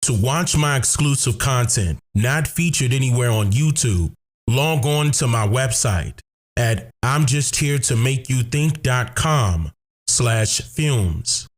To watch my exclusive content not featured anywhere on YouTube, log on to my website at imjustheretomakeyoutthink.com/films.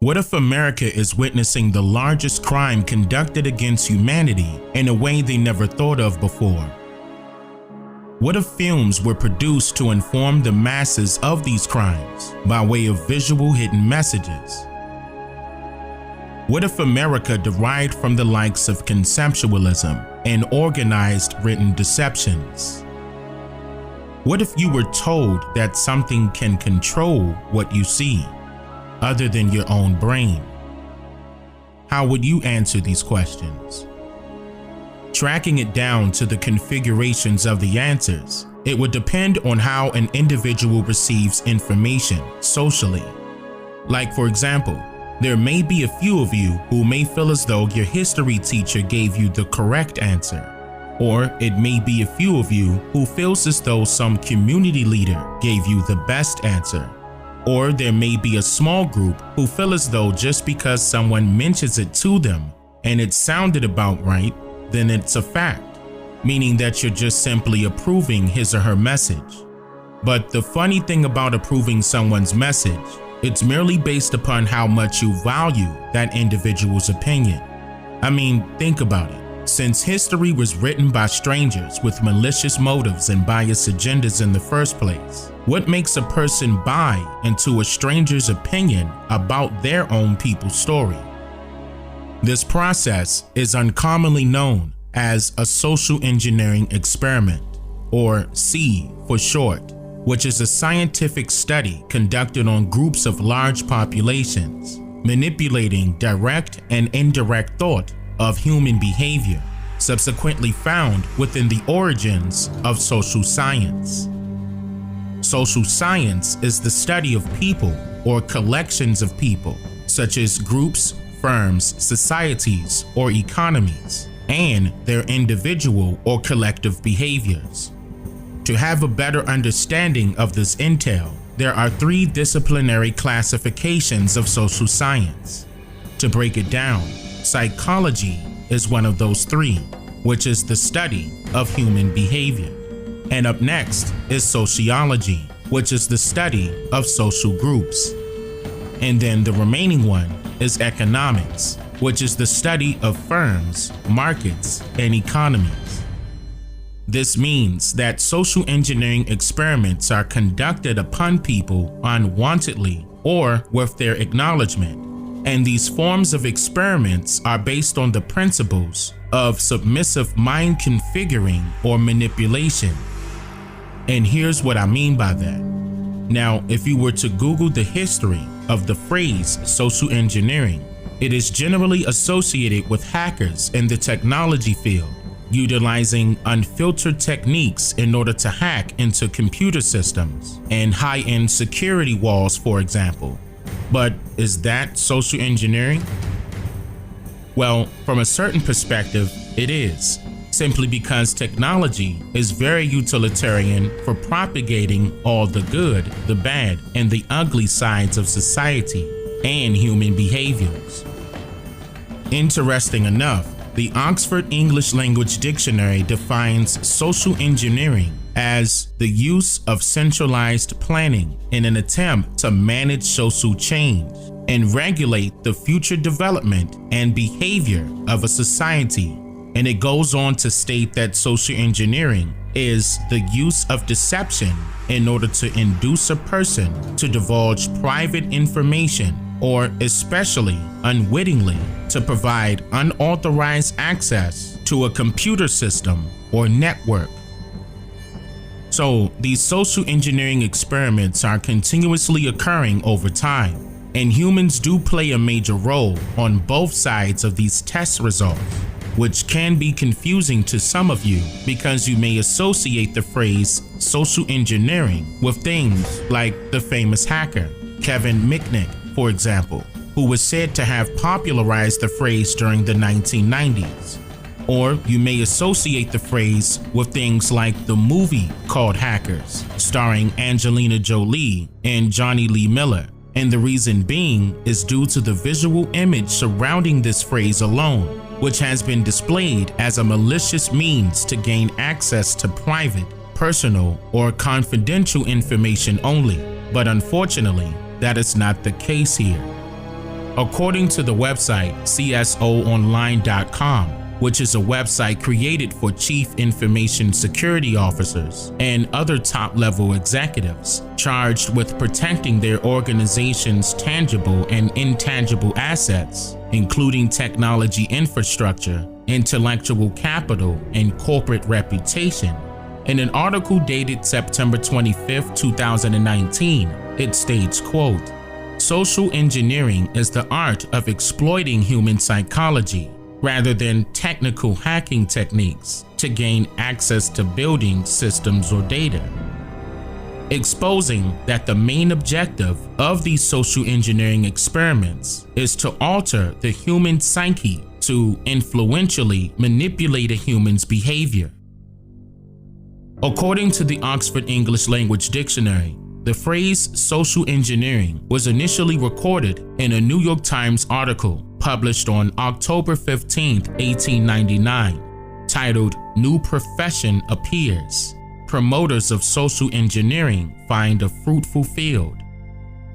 What if America is witnessing the largest crime conducted against humanity in a way they never thought of before? What if films were produced to inform the masses of these crimes by way of visual hidden messages? What if America derived from the likes of conceptualism and organized written deceptions? What if you were told that something can control what you see, other than your own brain? How would you answer these questions? Tracking it down to the configurations of the answers, it would depend on how an individual receives information socially. Like, for example, there may be a few of you who may feel as though your history teacher gave you the correct answer, or it may be a few of you who feels as though some community leader gave you the best answer. Or there may be a small group who feel as though just because someone mentions it to them and it sounded about right, then it's a fact, meaning that you're just simply approving his or her message. But the funny thing about approving someone's message, it's merely based upon how much you value that individual's opinion. I mean, think about it. Since history was written by strangers with malicious motives and biased agendas in the first place, what makes a person buy into a stranger's opinion about their own people's story? This process is uncommonly known as a social engineering experiment, or C for short, which is a scientific study conducted on groups of large populations, manipulating direct and indirect thought of human behavior, subsequently found within the origins of social science. Social science is the study of people or collections of people, such as groups, firms, societies, or economies, and their individual or collective behaviors. To have a better understanding of this intel, there are 3 disciplinary classifications of social science. To break it down, psychology is one of those 3, which is the study of human behavior. And up next is sociology, which is the study of social groups. And then the remaining one is economics, which is the study of firms, markets, and economies. This means that social engineering experiments are conducted upon people unwantedly or with their acknowledgement. And these forms of experiments are based on the principles of submissive mind configuring or manipulation. And here's what I mean by that. Now, if you were to Google the history of the phrase social engineering, it is generally associated with hackers in the technology field, utilizing unfiltered techniques in order to hack into computer systems and high-end security walls, for example. But is that social engineering? Well, from a certain perspective, it is, simply because technology is very utilitarian for propagating all the good, the bad, and the ugly sides of society and human behaviors. Interesting enough, the Oxford English Language Dictionary defines social engineering as the use of centralized planning in an attempt to manage social change and regulate the future development and behavior of a society. And it goes on to state that social engineering is the use of deception in order to induce a person to divulge private information, or especially unwittingly to provide unauthorized access to a computer system or network. So these social engineering experiments are continuously occurring over time, And humans do play a major role on both sides of these test results, which can be confusing to some of you because you may associate the phrase social engineering with things like the famous hacker, Kevin Mitnick, for example, who was said to have popularized the phrase during the 1990s. Or you may associate the phrase with things like the movie called Hackers, starring Angelina Jolie and Johnny Lee Miller. And the reason being is due to the visual image surrounding this phrase alone, which has been displayed as a malicious means to gain access to private, personal, or confidential information only. But unfortunately, that is not the case here. According to the website CSOonline.com, which is a website created for chief information security officers and other top-level executives charged with protecting their organization's tangible and intangible assets, including technology infrastructure, intellectual capital, and corporate reputation. In an article dated September 25, 2019, it states, quote, "Social engineering is the art of exploiting human psychology rather than technical hacking techniques to gain access to buildings, systems, or data," exposing that the main objective of these social engineering experiments is to alter the human psyche to influentially manipulate a human's behavior. According to the Oxford English Language Dictionary, the phrase social engineering was initially recorded in a New York Times article published on October 15, 1899, titled "New Profession Appears. Promoters of Social Engineering Find a Fruitful Field."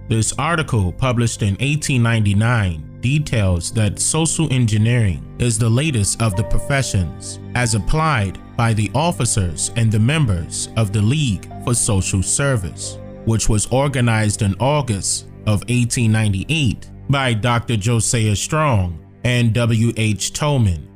This article, published in 1899, details that social engineering is the latest of the professions as applied by the officers and the members of the League for Social Service, which was organized in August of 1898 by Dr. Josiah Strong and W.H. Tolman.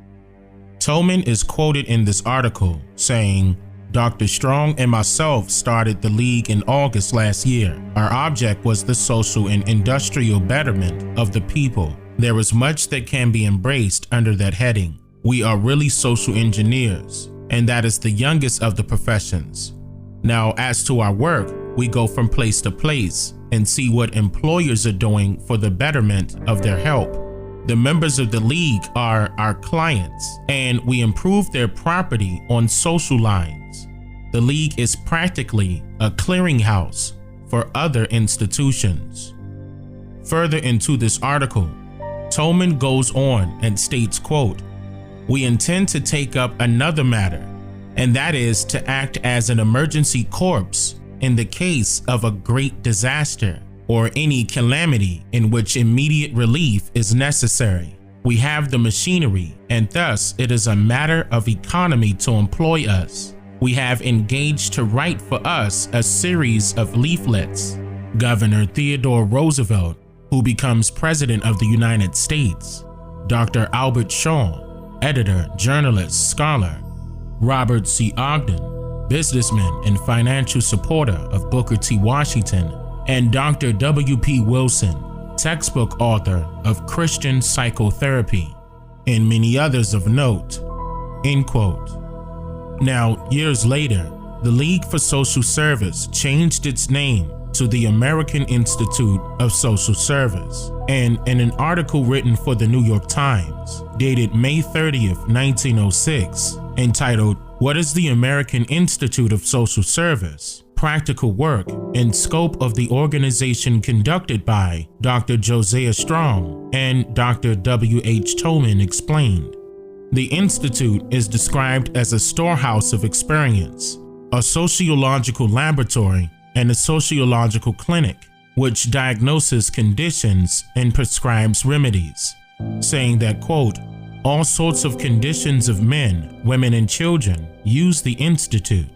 Tolman is quoted in this article saying, "Dr. Strong and myself started the League in August last year. Our object was the social and industrial betterment of the people. There is much that can be embraced under that heading. We are really social engineers, and that is the youngest of the professions. Now, as to our work, we go from place to place and see what employers are doing for the betterment of their help. The members of the League are our clients, and we improve their property on social lines. The League is practically a clearinghouse for other institutions." Further into this article, Tolman goes on and states, quote, "We intend to take up another matter, and that is to act as an emergency corps in the case of a great disaster or any calamity in which immediate relief is necessary. We have the machinery, and thus it is a matter of economy to employ us. We have engaged to write for us a series of leaflets. Governor Theodore Roosevelt, who becomes President of the United States, Dr. Albert Shaw, editor, journalist, scholar, Robert C. Ogden, businessman and financial supporter of Booker T. Washington, and Dr. W.P. Wilson, textbook author of Christian psychotherapy, and many others of note." End quote. Now, years later, the League for Social Service changed its name to the American Institute of Social Service, and in an article written for the New York Times, dated May 30th, 1906, entitled, "What is the American Institute of Social Service? Practical Work and Scope of the Organization Conducted by Dr. Josiah Strong and Dr. W.H. Tolman explained." The Institute is described as a storehouse of experience, a sociological laboratory, and a sociological clinic, which diagnoses conditions and prescribes remedies, saying that, quote, "All sorts of conditions of men, women, and children use the Institute.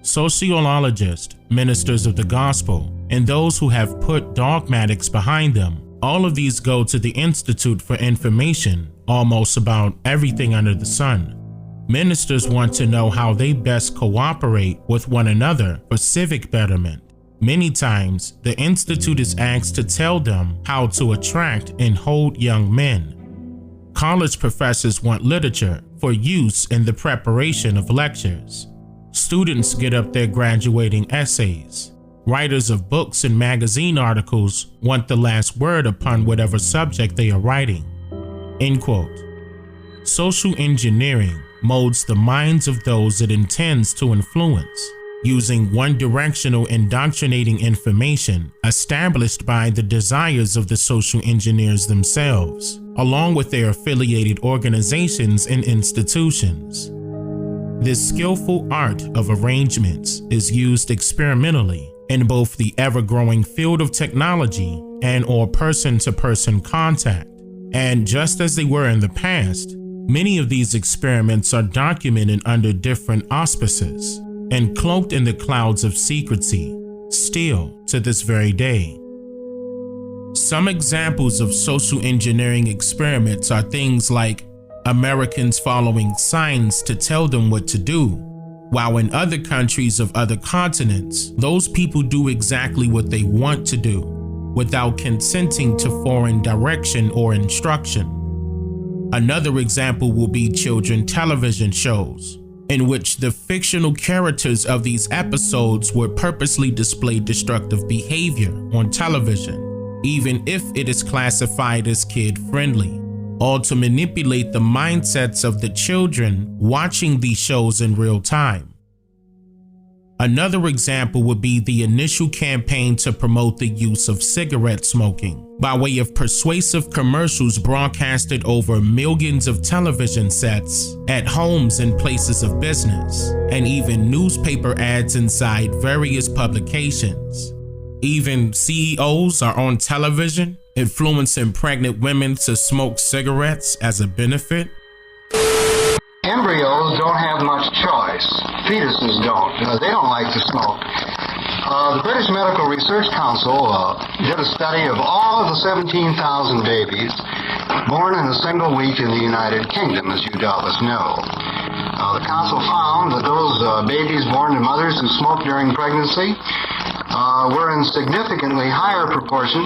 Sociologists, ministers of the gospel, and those who have put dogmatics behind them, all of these go to the Institute for information almost about everything under the sun. Ministers want to know how they best cooperate with one another for civic betterment. Many times, the institute is asked to tell them how to attract and hold young men. College professors want literature for use in the preparation of lectures. Students get up their graduating essays. Writers of books and magazine articles want the last word upon whatever subject they are writing. End quote. Social engineering molds the minds of those it intends to influence, using one-directional indoctrinating information established by the desires of the social engineers themselves, along with their affiliated organizations and institutions. This skillful art of arrangements is used experimentally in both the ever-growing field of technology and/or person-to-person contact. And just as they were in the past, many of these experiments are documented under different auspices and cloaked in the clouds of secrecy, still to this very day. Some examples of social engineering experiments are things like Americans following signs to tell them what to do, while in other countries of other continents, those people do exactly what they want to do, without consenting to foreign direction or instruction. Another example will be children television shows, in which the fictional characters of these episodes would purposely display destructive behavior on television, even if it is classified as kid-friendly, all to manipulate the mindsets of the children watching these shows in real time. Another example would be the initial campaign to promote the use of cigarette smoking by way of persuasive commercials broadcasted over millions of television sets at homes and places of business, and even newspaper ads inside various publications. Even CEOs are on television influencing pregnant women to smoke cigarettes as a benefit. Embryos don't have much choice. Fetuses don't. They don't like to smoke. The British Medical Research Council did a study of all of the 17,000 babies born in a single week in the United Kingdom, as you doubtless know. The council found that those babies born to mothers who smoked during pregnancy were in significantly higher proportion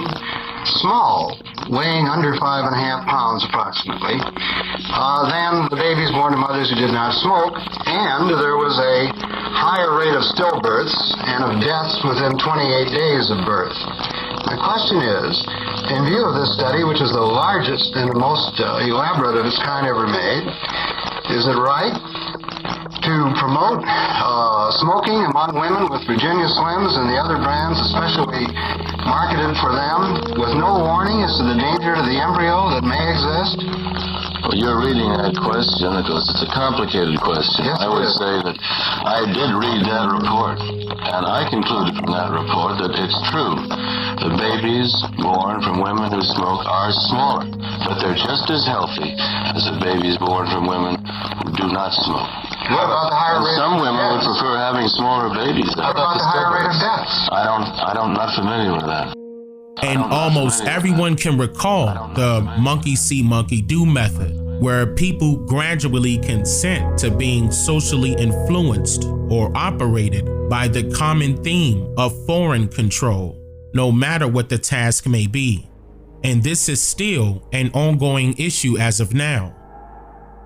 small, weighing under 5.5 pounds approximately, than the babies born to mothers who did not smoke, and there was a higher rate of stillbirths and of deaths within 28 days of birth. My question is, in view of this study, which is the largest and the most elaborate of its kind ever made, is it right to promote smoking among women with Virginia Slims and the other brands especially marketed for them with no warning as to the danger to the embryo that may exist? Well, you're reading that question because it's a complicated question. Yes, I would say that I did read that report, and I concluded from that report that it's true. The babies born from women who smoke are smaller, but they're just as healthy as the babies born from women who do not smoke. What about the higher rate Some of women would deaths? prefer having smaller babies. What about the higher rate of deaths? I'm not familiar with that. And almost everyone can recall the monkey see, monkey do method, where people gradually consent to being socially influenced or operated by the common theme of foreign control, no matter what the task may be. And this is still an ongoing issue as of now.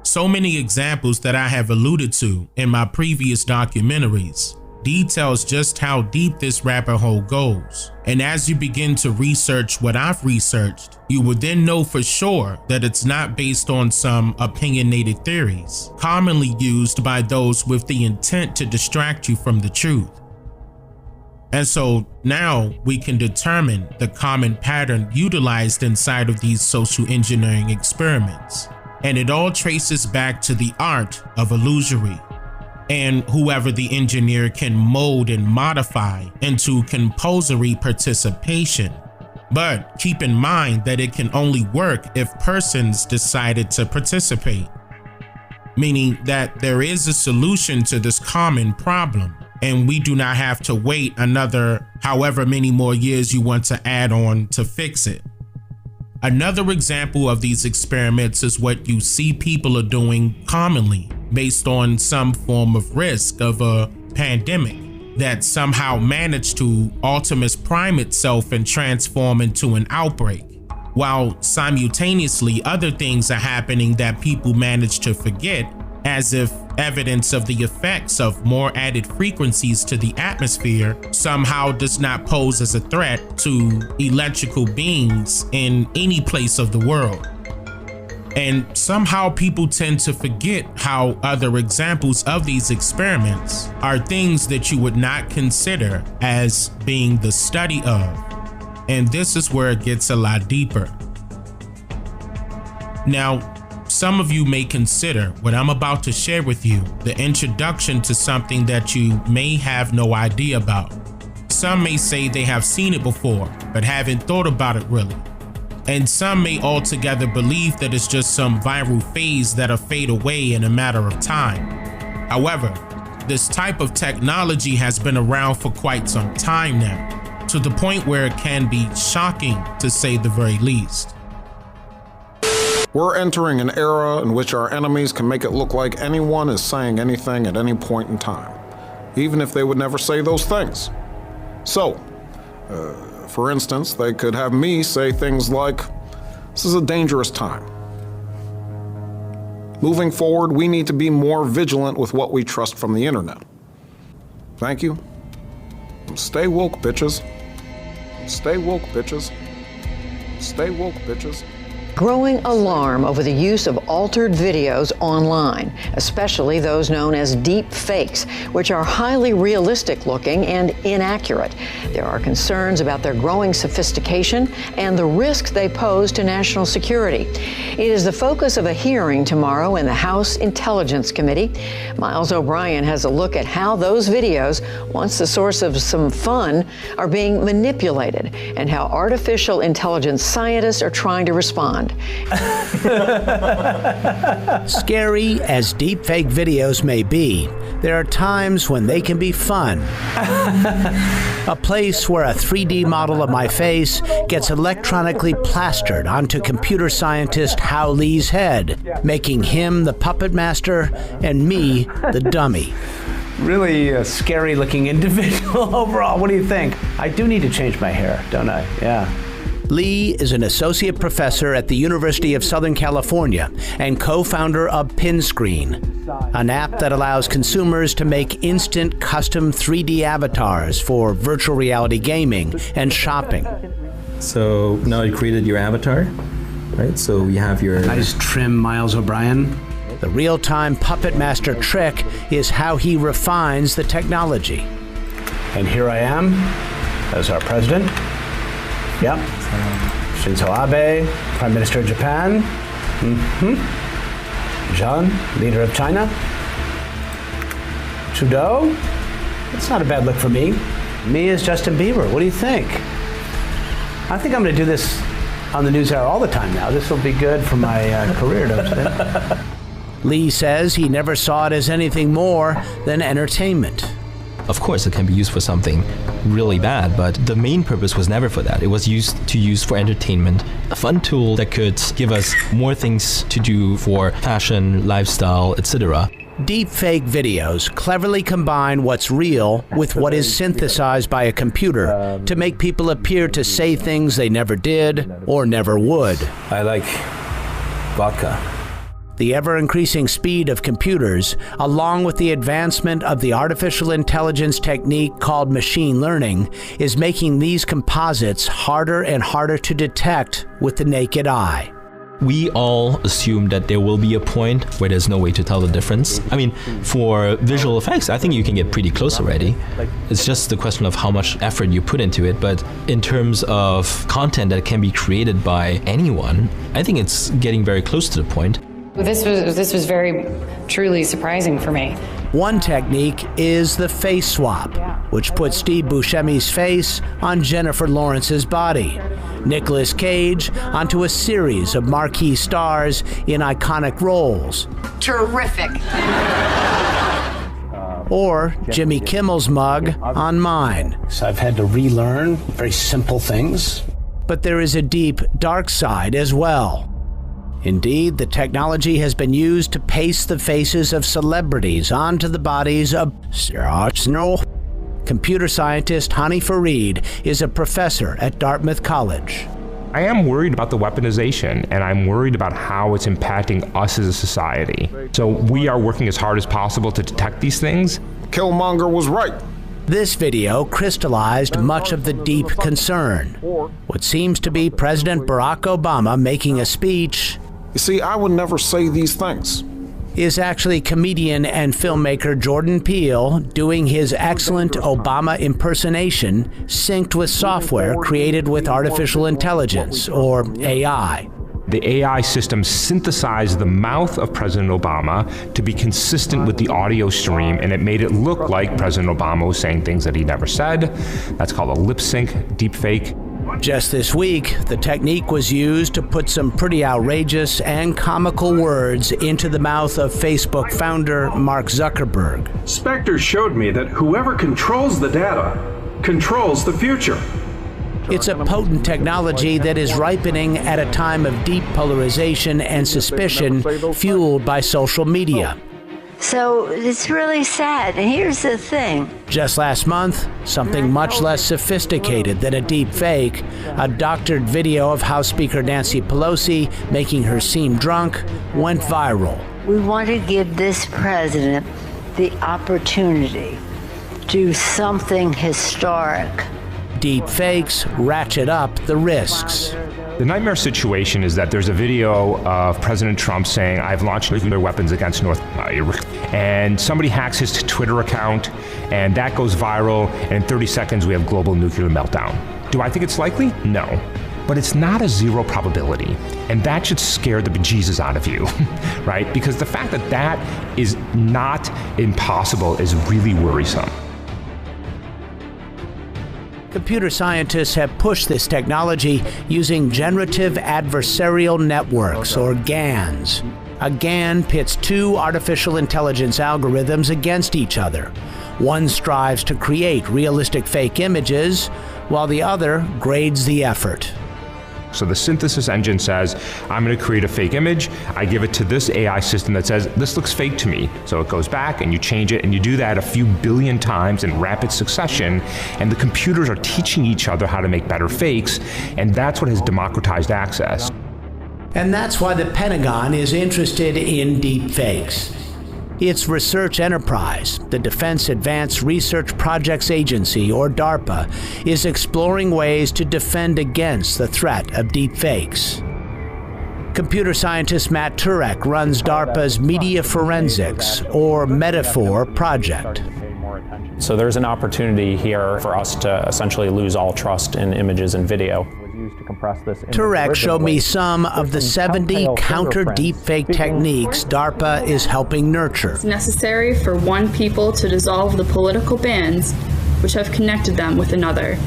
So many examples that I have alluded to in my previous documentaries details just how deep this rabbit hole goes. And as you begin to research what I've researched, you will then know for sure that it's not based on some opinionated theories, commonly used by those with the intent to distract you from the truth. And so now we can determine the common pattern utilized inside of these social engineering experiments. And it all traces back to the art of illusory, and whoever the engineer can mold and modify into compulsory participation. But keep in mind that it can only work if persons decided to participate, meaning that there is a solution to this common problem, and we do not have to wait another however many more years you want to add on to fix it. Another example of these experiments is what you see people are doing commonly based on some form of risk of a pandemic. that somehow managed to Optimus Prime itself and transform into an outbreak, while simultaneously other things are happening that people manage to forget, as if evidence of the effects of more added frequencies to the atmosphere somehow does not pose as a threat to electrical beings in any place of the world. And somehow people tend to forget how other examples of these experiments are things that you would not consider as being the study of. And this is where it gets a lot deeper. Now, some of you may consider what I'm about to share with you the introduction to something that you may have no idea about. Some may say they have seen it before, but haven't thought about it really. And some may altogether believe that it's just some viral phase that'll fade away in a matter of time. However, this type of technology has been around for quite some time now, to the point where it can be shocking to say the very least. We're entering an era in which our enemies can make it look like anyone is saying anything at any point in time, even if they would never say those things. So, for instance, they could have me say things like, "This is a dangerous time. Moving forward, we need to be more vigilant with what we trust from the internet. Thank you. Stay woke, bitches. Stay woke, bitches. Stay woke, bitches." Growing alarm over the use of altered videos online, especially those known as deep fakes, which are highly realistic looking and inaccurate. There are concerns about their growing sophistication and the risks they pose to national security. It is the focus of a hearing tomorrow in the House Intelligence Committee. Miles O'Brien has a look at how those videos, once the source of some fun, are being manipulated and how artificial intelligence scientists are trying to respond. Scary as deepfake videos may be, there are times when they can be fun. A place where a 3D model of my face gets electronically plastered onto computer scientist Hao Li's head, making him the puppet master and me the dummy. Really a scary looking individual overall. What do you think? I do need to change my hair, don't I? Yeah. Li is an associate professor at the University of Southern California and co-founder of Pinscreen, an app that allows consumers to make instant custom 3D avatars for virtual reality gaming and shopping. So now you created your avatar, right? So you have your Nice trim Miles O'Brien. The real-time puppet master trick is how he refines the technology. And here I am as our president. Yep. Shinzo Abe, Prime Minister of Japan. Jean, leader of China. Trudeau. That's not a bad look for me. Me as Justin Bieber. What do you think? I think I'm going to do this on the NewsHour all the time now. This will be good for my career, don't you think? Li says he never saw it as anything more than entertainment. Of course, it can be used for something really bad, but the main purpose was never for that. It was used for entertainment, a fun tool that could give us more things to do for fashion, lifestyle, etc. Deepfake videos cleverly combine what's real with what is synthesized by a computer to make people appear to say things they never did or never would. I like vodka. The ever-increasing speed of computers, along with the advancement of the artificial intelligence technique called machine learning, is making these composites harder and harder to detect with the naked eye. We all assume that there will be a point where there's no way to tell the difference. I mean, for visual effects, I think you can get pretty close already. It's just the question of how much effort you put into it. But in terms of content that can be created by anyone, I think it's getting very close to the point. This was very, truly surprising for me. One technique is the face swap, which puts Steve Buscemi's face on Jennifer Lawrence's body, Nicolas Cage onto a series of marquee stars in iconic roles. Terrific. Or Jimmy Kimmel's mug on mine. So I've had to relearn very simple things. But there is a deep, dark side as well. Indeed, the technology has been used to paste the faces of celebrities onto the bodies of Computer scientist Hani Farid is a professor at Dartmouth College. I am worried about the weaponization, and I'm worried about how it's impacting us as a society. So we are working as hard as possible to detect these things. Killmonger was right. This video crystallized much of the deep concern. What seems to be President Barack Obama making a speech, You see, I would never say these things. is actually comedian and filmmaker Jordan Peele doing his excellent Obama impersonation synced with software created with artificial intelligence, or AI. The AI system synthesized the mouth of President Obama to be consistent with the audio stream, and it made it look like President Obama was saying things that he never said. That's called a lip sync deepfake. Just this week, the technique was used to put some pretty outrageous and comical words into the mouth of Facebook founder Mark Zuckerberg. Spectre showed me that whoever controls the data controls the future. It's a potent technology that is ripening at a time of deep polarization and suspicion fueled by social media. So it's really sad. And here's the thing. Just last month, something much less sophisticated than a deep fake, a doctored video of House Speaker Nancy Pelosi making her seem drunk, went viral. We want to give this president the opportunity to do something historic. Deep fakes ratchet up the risks. The nightmare situation is that there's a video of President Trump saying, "I've launched nuclear weapons against North Korea," and somebody hacks his Twitter account, and that goes viral, and in 30 seconds we have global nuclear meltdown. Do I think it's likely? No. But it's not a zero probability, and that should scare the bejesus out of you, right? Because the fact that that is not impossible is really worrisome. Computer scientists have pushed this technology using generative adversarial networks, or GANs. A GAN pits two artificial intelligence algorithms against each other. One strives to create realistic fake images, while the other grades the effort. So the synthesis engine says, I'm going to create a fake image. I give it to this AI system that says, this looks fake to me. So it goes back and you change it, and you do that a few billion times in rapid succession. And the computers are teaching each other how to make better fakes. And that's what has democratized access. And that's why the Pentagon is interested in deep fakes. Its research enterprise, the Defense Advanced Research Projects Agency, or DARPA, is exploring ways to defend against the threat of deep fakes. Computer scientist Matt Turek runs DARPA's Media Forensics, or Metaphor, project. So there's an opportunity here for us to essentially lose all trust in images and video. Turek showed me some of the 70 counter-deepfake techniques DARPA is helping nurture. It's necessary for one people to dissolve the political bands which have connected them with another.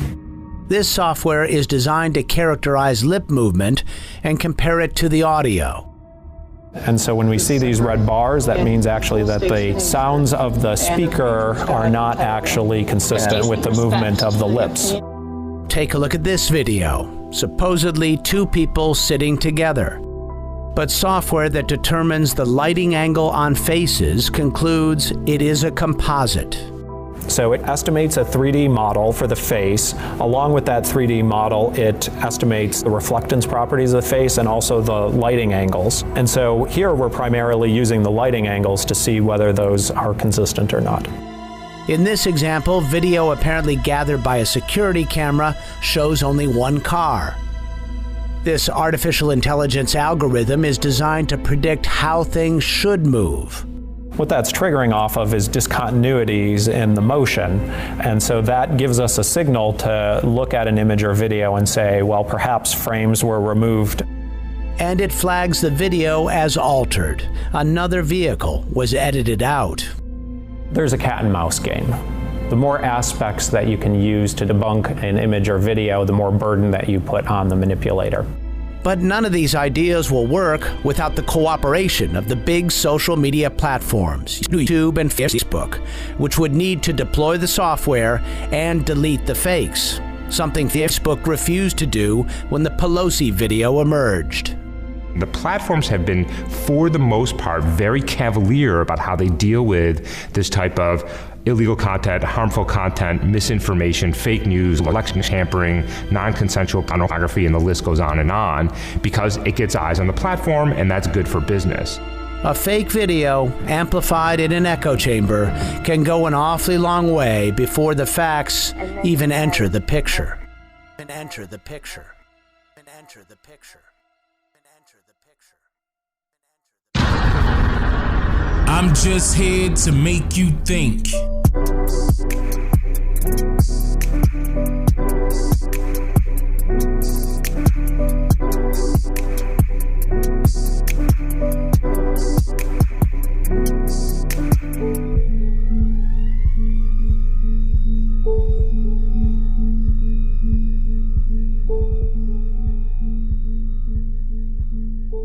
This software is designed to characterize lip movement and compare it to the audio. And so when we see these red bars, that means actually that the sounds of the speaker are not actually consistent with the movement of the lips. Take a look at this video. Supposedly two people sitting together. But software that determines the lighting angle on faces concludes it is a composite. So it estimates a 3D model for the face. Along with that 3D model, it estimates the reflectance properties of the face and also the lighting angles. And so here we're primarily using the lighting angles to see whether those are consistent or not. In this example, video apparently gathered by a security camera shows only one car. This artificial intelligence algorithm is designed to predict how things should move. What that's triggering off of is discontinuities in the motion, and so that gives us a signal to look at an image or video and say, well, perhaps frames were removed. And it flags the video as altered. Another vehicle was edited out. There's a cat and mouse game. The more aspects that you can use to debunk an image or video, the more burden that you put on the manipulator. But none of these ideas will work without the cooperation of the big social media platforms, YouTube and Facebook, which would need to deploy the software and delete the fakes, something Facebook refused to do when the Pelosi video emerged. The platforms have been, for the most part, very cavalier about how they deal with this type of illegal content, harmful content, misinformation, fake news, election tampering, non-consensual pornography, and the list goes on, because it gets eyes on the platform, and that's good for business. A fake video, amplified in an echo chamber, can go an awfully long way before the facts even enter the picture. I'm just here to make you think.